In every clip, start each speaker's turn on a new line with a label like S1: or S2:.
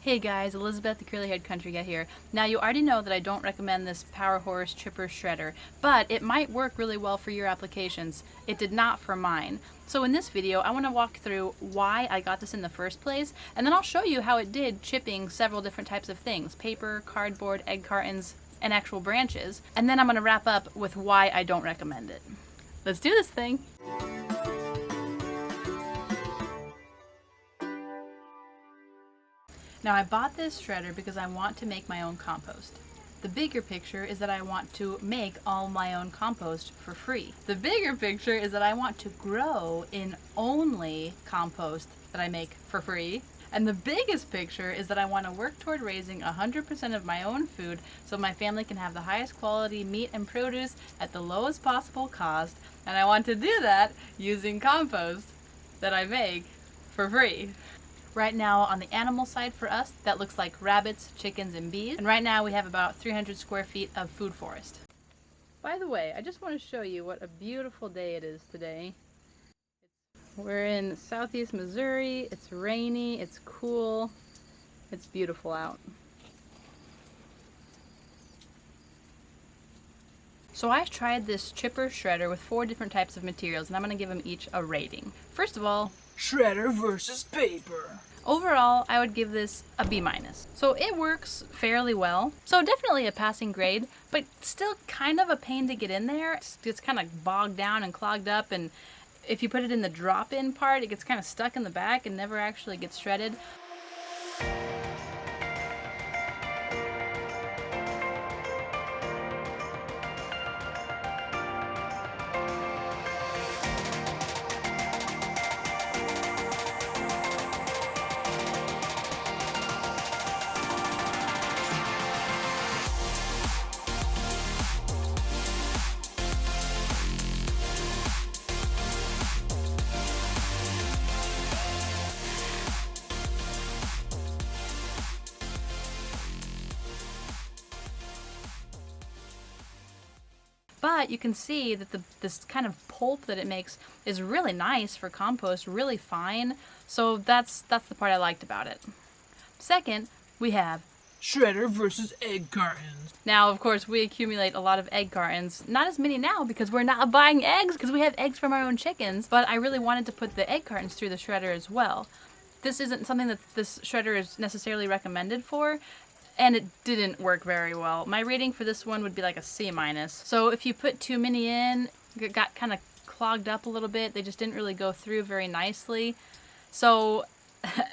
S1: Hey guys, Elizabeth, the curly-haired country guy here. Now you already know that I don't recommend this POWERHORSE chipper shredder, but it might work really well for your applications. It did not for mine. So in this video, I want to walk through why I got this in the first place, and then I'll show you how it did chipping several different types of things: paper, cardboard, egg cartons, and actual branches. And then I'm going to wrap up with why I don't recommend it. Let's do this thing! Now I bought this shredder because I want to make my own compost. The bigger picture is that I want to make all my own compost for free. The bigger picture is that I want to grow in only compost that I make for free. And the biggest picture is that I want to work toward raising 100% of my own food so my family can have the highest quality meat and produce at the lowest possible cost. And I want to do that using compost that I make for free. Right now on the animal side for us, that looks like rabbits, chickens, and bees. And right now we have about 300 square feet of food forest. By the way, I just want to show you what a beautiful day it is today. We're in southeast Missouri. It's rainy, it's cool, it's beautiful out. So I tried this chipper shredder with 4 different types of materials, and I'm going to give them each a rating. First of all,
S2: shredder versus paper.
S1: Overall, I would give this a B-. So it works fairly well. So definitely a passing grade, but still kind of a pain to get in there. It's kind of bogged down and clogged up, and if you put it in the drop-in part, it gets kind of stuck in the back and never actually gets shredded. But you can see that this kind of pulp that it makes is really nice for compost, really fine. So that's the part I liked about it. Second, we have
S2: shredder versus egg cartons.
S1: Now, of course, we accumulate a lot of egg cartons. Not as many now because we're not buying eggs because we have eggs from our own chickens. But I really wanted to put the egg cartons through the shredder as well. This isn't something that this shredder is necessarily recommended for, and it didn't work very well. My rating for this one would be like a C-. So if you put too many in, it got kind of clogged up a little bit. They just didn't really go through very nicely. So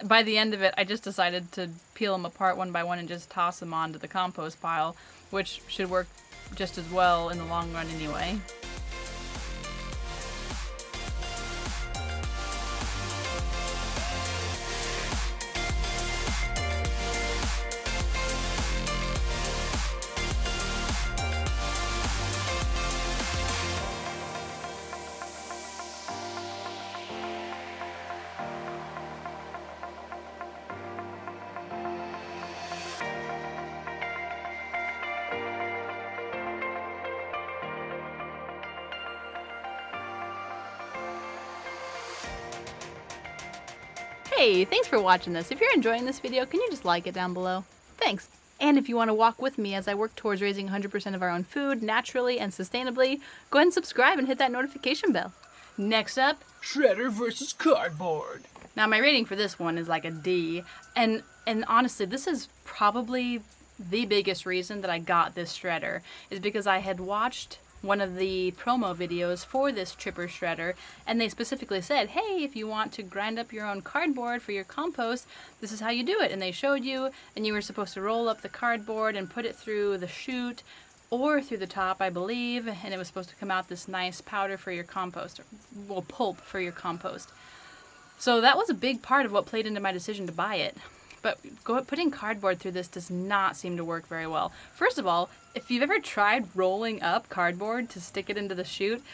S1: by the end of it, I just decided to peel them apart one by one and just toss them onto the compost pile, which should work just as well in the long run anyway. Hey, thanks for watching this. If you're enjoying this video, can you just like it down below? Thanks. And if you want to walk with me as I work towards raising 100% of our own food naturally and sustainably, go ahead and subscribe and hit that notification bell. Next up,
S2: shredder versus cardboard.
S1: Now my rating for this one is like a D, and honestly, this is probably the biggest reason that I got this shredder, is because I had watched one of the promo videos for this chipper shredder, and they specifically said, hey, if you want to grind up your own cardboard for your compost, this is how you do it. And they showed you, and you were supposed to roll up the cardboard and put it through the chute or through the top, I believe, and it was supposed to come out this nice powder for your compost, or well, pulp for your compost. So that was a big part of what played into my decision to buy it. But putting cardboard through this does not seem to work very well. First of all, if you've ever tried rolling up cardboard to stick it into the chute,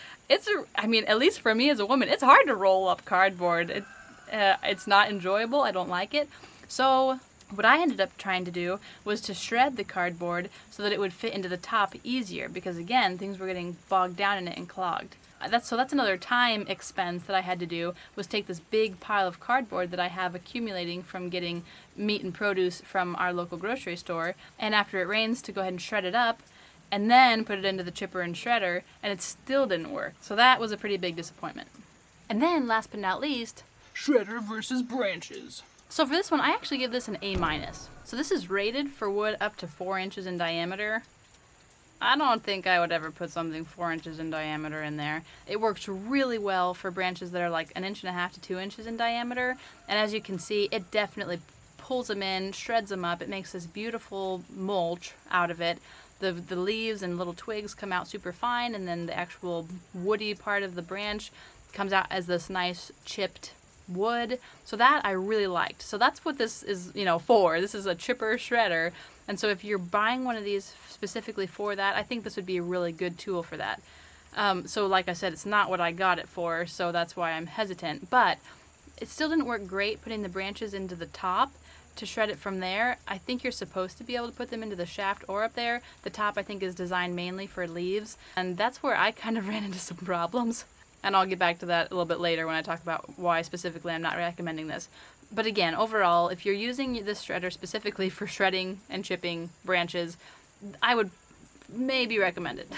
S1: I mean, at least for me as a woman, it's hard to roll up cardboard. It's not enjoyable. I don't like it. So What I ended up trying to do was to shred the cardboard so that it would fit into the top easier, because again, things were getting bogged down in it and clogged. That's another time expense that I had to do, was take this big pile of cardboard that I have accumulating from getting meat and produce from our local grocery store, and after it rains to go ahead and shred it up, and then put it into the chipper and shredder, and it still didn't work. So that was a pretty big disappointment. And then, last but not least,
S2: Shredder versus branches.
S1: so for this one, I actually give this an A-. So this is rated for wood up to 4 inches in diameter. I don't think I would ever put something 4 inches in diameter in there. It works really well for branches that are like 1.5 inches to 2 inches in diameter. And as you can see, it definitely pulls them in, shreds them up. It makes this beautiful mulch out of it. The leaves and little twigs come out super fine, and then the actual woody part of the branch comes out as this nice chipped wood. So that I really liked. So that's what this is, for. This is a chipper shredder. And so if you're buying one of these specifically for that, I think this would be a really good tool for that. So like I said, it's not what I got it for, so that's why I'm hesitant. But it still didn't work great putting the branches into the top to shred it from there. I think you're supposed to be able to put them into the shaft or up there. The top, I think, is designed mainly for leaves. And that's where I kind of ran into some problems. And I'll get back to that a little bit later when I talk about why specifically I'm not recommending this. But again, overall, if you're using this shredder specifically for shredding and chipping branches, I would maybe recommend it.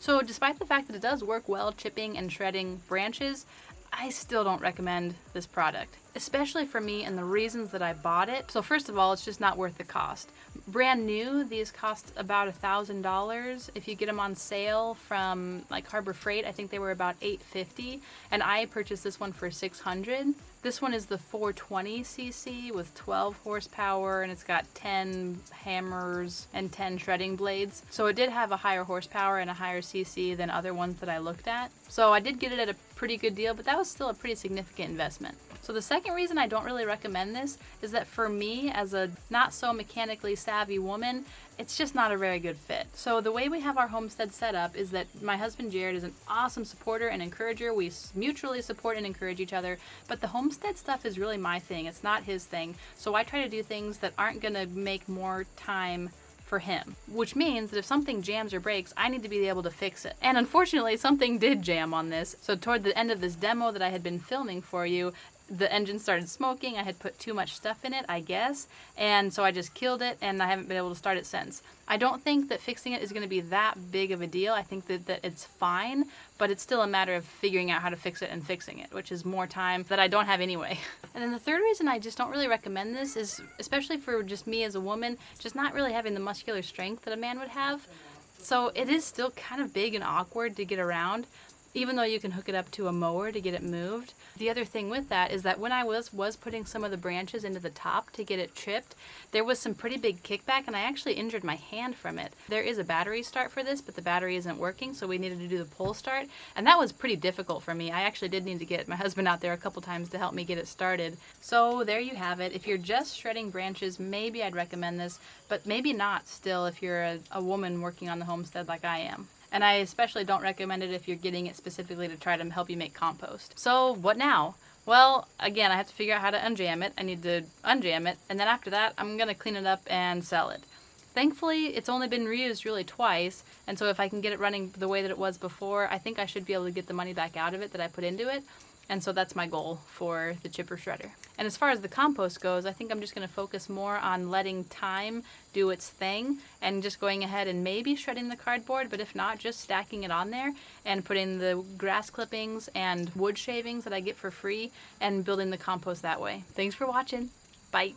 S1: So despite the fact that it does work well chipping and shredding branches, I still don't recommend this product, especially for me and the reasons that I bought it. So first of all, it's just not worth the cost. Brand new, these cost about $1,000. If you get them on sale from like Harbor Freight, I think they were about $850, and I purchased this one for $600. This one is the 420cc with 12 horsepower, and it's got 10 hammers and 10 shredding blades. So it did have a higher horsepower and a higher cc than other ones that I looked at. So I did get it at a pretty good deal, but that was still a pretty significant investment. So the second reason I don't really recommend this is that for me, as a not so mechanically savvy woman, it's just not a very good fit. So the way we have our homestead set up is that my husband Jared is an awesome supporter and encourager. We mutually support and encourage each other, but the homestead stuff is really my thing. It's not his thing. So I try to do things that aren't gonna make more time for him, which means that if something jams or breaks, I need to be able to fix it. And unfortunately, something did jam on this. So toward the end of this demo that I had been filming for you, the engine started smoking. I had put too much stuff in it, I guess, and so I just killed it, and I haven't been able to start it since. I don't think that fixing it is going to be that big of a deal. I think that it's fine, but it's still a matter of figuring out how to fix it and fixing it, which is more time that I don't have anyway. And then the third reason I just don't really recommend this is, especially for just me as a woman, just not really having the muscular strength that a man would have. So it is still kind of big and awkward to get around, even though you can hook it up to a mower to get it moved. The other thing with that is that when I was putting some of the branches into the top to get it chipped, there was some pretty big kickback, and I actually injured my hand from it. There is a battery start for this, but the battery isn't working, so we needed to do the pull start, and that was pretty difficult for me. I actually did need to get my husband out there a couple times to help me get it started. So there you have it. If you're just shredding branches, maybe I'd recommend this, but maybe not still if you're a woman working on the homestead like I am. And I especially don't recommend it if you're getting it specifically to try to help you make compost. So what now? Well, again, I have to figure out how to unjam it. I need to unjam it, and then after that, I'm gonna clean it up and sell it. Thankfully, it's only been reused really twice, and so if I can get it running the way that it was before, I think I should be able to get the money back out of it that I put into it. And so that's my goal for the chipper shredder. And as far as the compost goes, I think I'm just going to focus more on letting time do its thing and just going ahead and maybe shredding the cardboard, but if not, just stacking it on there and putting the grass clippings and wood shavings that I get for free and building the compost that way. Thanks for watching. Bye.